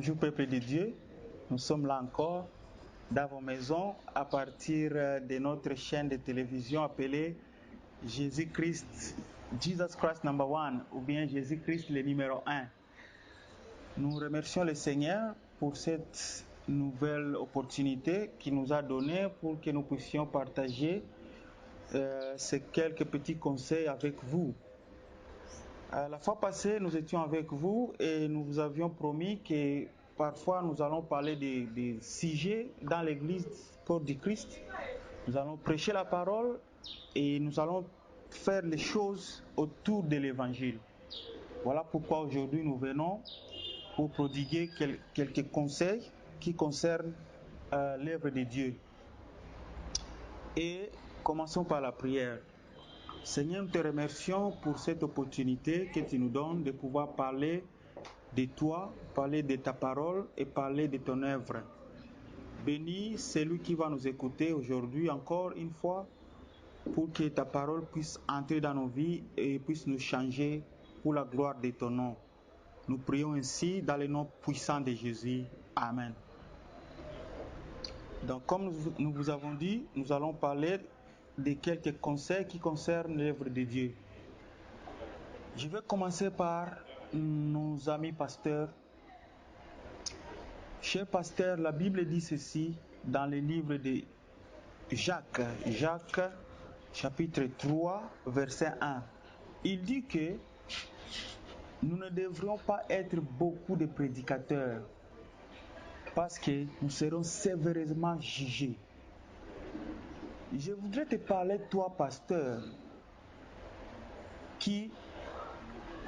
Bonjour peuple de Dieu, nous sommes là encore dans vos maisons à partir de notre chaîne de télévision appelée Jésus-Christ, Jesus Christ number one ou bien Jésus-Christ le numéro 1. Nous remercions le Seigneur pour cette nouvelle opportunité qu'il nous a donnée pour que nous puissions partager ces quelques petits conseils avec vous. La fois passée, nous étions avec vous et nous vous avions promis que parfois nous allons parler des sujets dans l'église corps du Christ. Nous allons prêcher la parole et nous allons faire les choses autour de l'évangile. Voilà pourquoi aujourd'hui nous venons pour prodiguer quelques conseils qui concernent l'œuvre de Dieu. Et commençons par la prière. Seigneur, nous te remercions pour cette opportunité que tu nous donnes de pouvoir parler de toi, parler de ta parole et parler de ton œuvre. Bénis celui qui va nous écouter aujourd'hui encore une fois pour que ta parole puisse entrer dans nos vies et puisse nous changer pour la gloire de ton nom. Nous prions ainsi dans le nom puissant de Jésus. Amen. Donc, comme nous vous avons dit, nous allons parler de quelques conseils qui concernent l'œuvre de Dieu. Je vais commencer par nos amis pasteurs. Chers pasteurs, la Bible dit ceci dans le livre de Jacques, chapitre 3, verset 1. Il dit que nous ne devrions pas être beaucoup de prédicateurs parce que nous serons sévèrement jugés. Je voudrais te parler, toi, pasteur, qui,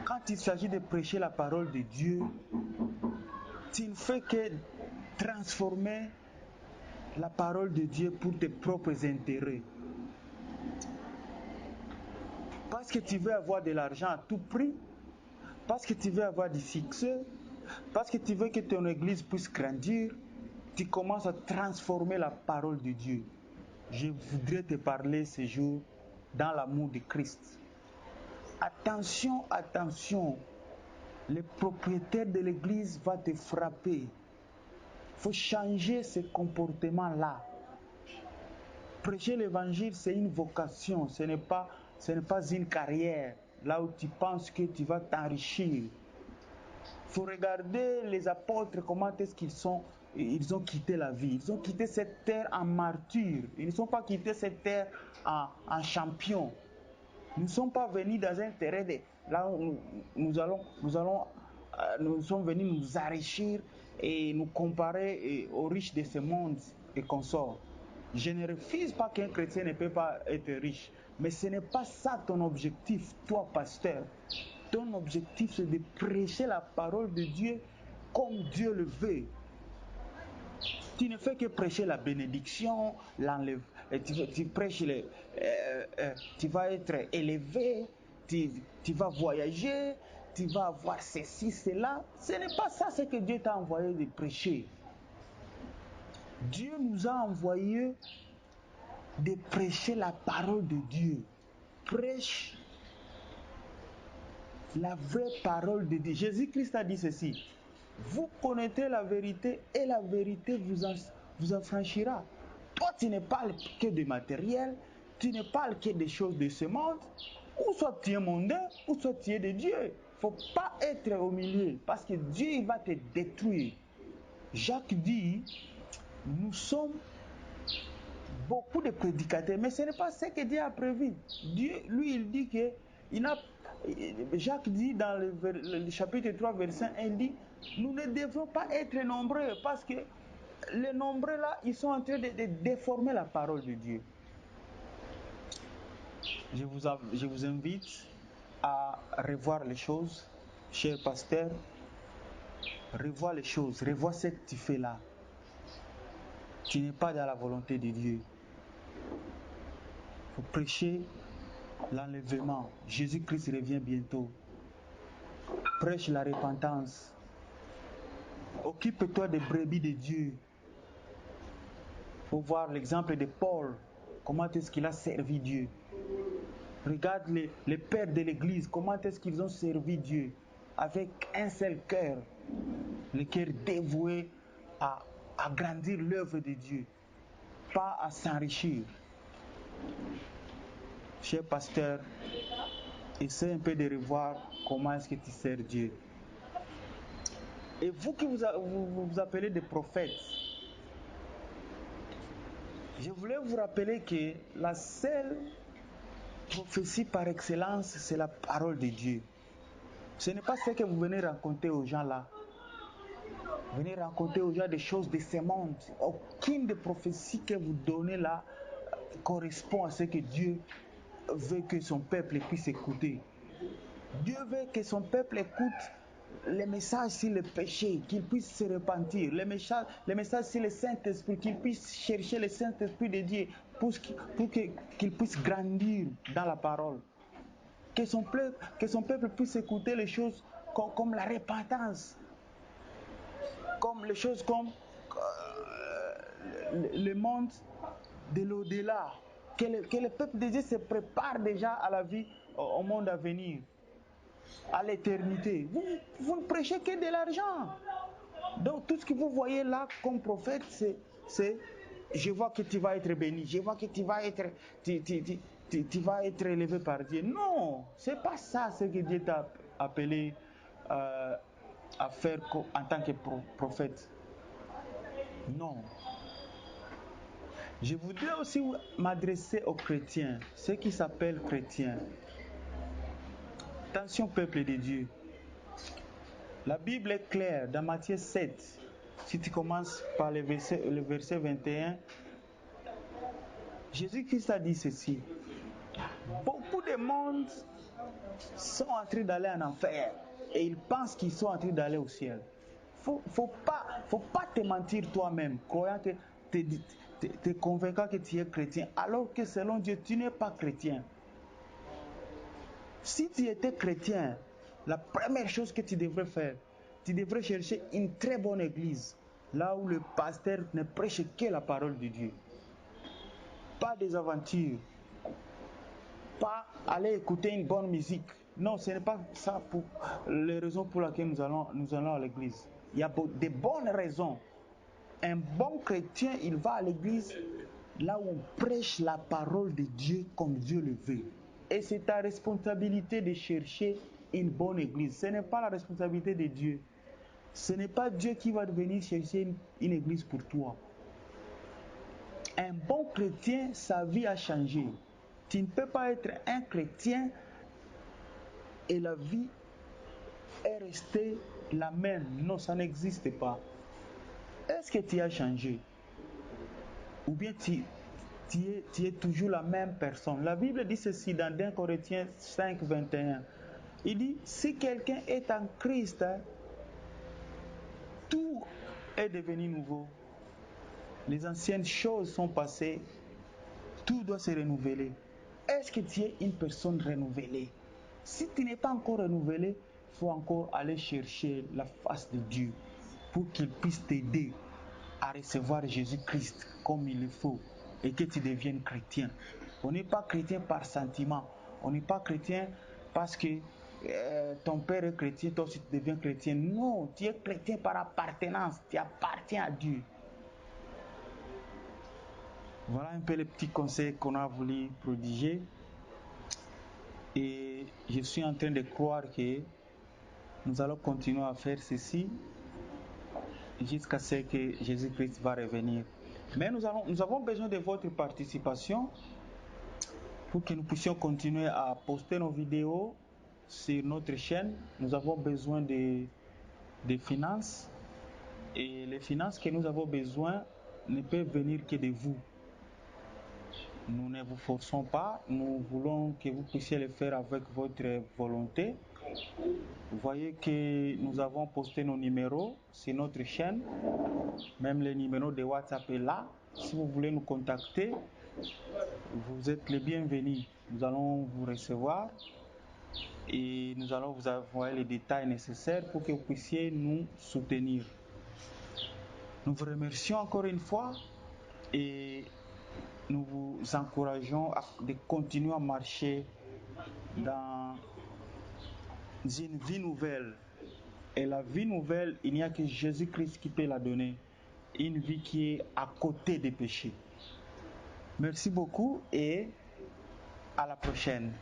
quand il s'agit de prêcher la parole de Dieu, tu ne fais que transformer la parole de Dieu pour tes propres intérêts. Parce que tu veux avoir de l'argent à tout prix, parce que tu veux avoir du succès, parce que tu veux que ton église puisse grandir, tu commences à transformer la parole de Dieu. Je voudrais te parler ce jour dans l'amour de Christ. Attention, attention, le propriétaire de l'église va te frapper. Il faut changer ce comportement-là. Prêcher l'évangile, c'est une vocation, ce n'est pas une carrière, là où tu penses que tu vas t'enrichir. Il faut regarder les apôtres, comment est-ce ils ont quitté la vie. Ils ont quitté cette terre en martyr. Ils ne sont pas quittés cette terre en champion. Nous ne sommes pas venus dans un terrain là où nous sommes venus nous enrichir et nous comparer aux riches de ce monde et consorts. Je ne refuse pas qu'un chrétien ne peut pas être riche, mais ce n'est pas ça ton objectif, toi pasteur. Ton objectif, c'est de prêcher la parole de Dieu comme Dieu le veut. Tu ne fais que prêcher la bénédiction, tu prêches tu vas être élevé, tu vas voyager, tu vas avoir ceci, cela. Ce n'est pas ça ce que Dieu t'a envoyé de prêcher. Dieu nous a envoyé de prêcher la parole de Dieu. Prêche la vraie parole de Dieu. Jésus-Christ a dit ceci. Vous connaîtrez la vérité et la vérité vous affranchira. Toi, tu ne parles que de matériel, tu ne parles que des choses de ce monde. Ou soit tu es mondain, ou soit tu es de Dieu. Il ne faut pas être au milieu parce que Dieu il va te détruire. Jacques dit, nous sommes beaucoup de prédicateurs, mais ce n'est pas ce que Dieu a prévu. Dieu, lui, il dit que Jacques dit dans le chapitre 3, verset 1, il dit, nous ne devons pas être nombreux parce que les nombreux là, ils sont en train de déformer la parole de Dieu. Je vous invite à revoir les choses, cher pasteur. Revois les choses, revois ce que tu fais là. Tu n'es pas dans la volonté de Dieu. Il faut prêcher l'enlèvement. Jésus-Christ revient bientôt. Prêche la repentance. Occupe-toi des brebis de Dieu. Il faut voir l'exemple de Paul. Comment est-ce qu'il a servi Dieu. Regarde les pères de l'église. Comment est-ce qu'ils ont servi Dieu. Avec un seul cœur. le cœur dévoué à agrandir l'œuvre de Dieu, pas à s'enrichir. Cher pasteur, essaie un peu de revoir comment est-ce que tu sers Dieu. Et vous qui vous appelez des prophètes, je voulais vous rappeler que la seule prophétie par excellence, c'est la parole de Dieu. Ce n'est pas ce que vous venez raconter aux gens là. Vous venez raconter aux gens des choses de ce monde. Aucune des prophéties que vous donnez là correspond à ce que Dieu veut que son peuple puisse écouter. Dieu veut que son peuple écoute les messages sur le péché, qu'il puisse se repentir, les messages sur le Saint-Esprit, qu'il puisse chercher le Saint-Esprit de Dieu pour qu'il puisse grandir dans la parole. Que son peuple puisse écouter les choses comme la repentance, comme les choses comme le monde de l'au-delà. Que le peuple de Dieu se prépare déjà à la vie, au monde à venir, à l'éternité. Vous ne prêchez que de l'argent. Donc tout ce que vous voyez là comme prophète, c'est je vois que tu vas être béni, je vois que tu vas être élevé par Dieu. Non, c'est pas ça ce que Dieu t'a appelé à faire en tant que prophète. Non. Je voudrais aussi m'adresser aux chrétiens, ceux qui s'appellent chrétiens. Attention peuple de Dieu. La Bible est claire dans Matthieu 7. Si tu commences par le verset 21, Jésus-Christ a dit ceci. Beaucoup de monde sont en train d'aller en enfer et ils pensent qu'ils sont en train d'aller au ciel. Faut pas te mentir toi-même, croyant que te convaincant que tu es chrétien, alors que selon Dieu, tu n'es pas chrétien. Si tu étais chrétien, la première chose que tu devrais faire, tu devrais chercher une très bonne église, là où le pasteur ne prêche que la parole de Dieu. Pas des aventures, pas aller écouter une bonne musique. Non, ce n'est pas ça pour les raisons pour lesquelles nous allons à l'église. Il y a de bonnes raisons. Un bon chrétien, il va à l'église là où on prêche la parole de Dieu comme Dieu le veut. Et c'est ta responsabilité de chercher une bonne église. Ce n'est pas la responsabilité de Dieu. Ce n'est pas Dieu qui va venir chercher une église pour toi. Un bon chrétien, sa vie a changé. Tu ne peux pas être un chrétien et la vie est restée la même. Non, ça n'existe pas. Est-ce que tu as changé? Ou bien tu es toujours la même personne? La Bible dit ceci dans 1 Corinthiens 5, 21. Il dit, si quelqu'un est en Christ, tout est devenu nouveau. Les anciennes choses sont passées. Tout doit se renouveler. Est-ce que tu es une personne renouvelée? Si tu n'es pas encore renouvelé, il faut encore aller chercher la face de Dieu pour qu'il puisse t'aider à recevoir Jésus-Christ comme il le faut et que tu deviennes chrétien. On n'est pas chrétien par sentiment. On n'est pas chrétien parce que ton père est chrétien, toi aussi tu deviens chrétien. Non, tu es chrétien par appartenance. Tu appartiens à Dieu. Voilà un peu les petits conseils qu'on a voulu prodiguer. Et je suis en train de croire que nous allons continuer à faire ceci jusqu'à ce que Jésus-Christ va revenir. Mais nous avons besoin de votre participation pour que nous puissions continuer à poster nos vidéos sur notre chaîne. Nous avons besoin de finances. Et les finances que nous avons besoin ne peuvent venir que de vous. Nous ne vous forçons pas, nous voulons que vous puissiez le faire avec votre volonté. Vous voyez que nous avons posté nos numéros sur notre chaîne, même le numéro de WhatsApp est là. Si vous voulez nous contacter, vous êtes les bienvenus. Nous allons vous recevoir et nous allons vous envoyer les détails nécessaires pour que vous puissiez nous soutenir. Nous vous remercions encore une fois et nous vous encourageons de continuer à marcher dans une vie nouvelle Et la vie nouvelle, il n'y a que Jésus-Christ qui peut la donner. Une vie qui est à côté des péchés. Merci beaucoup et à la prochaine.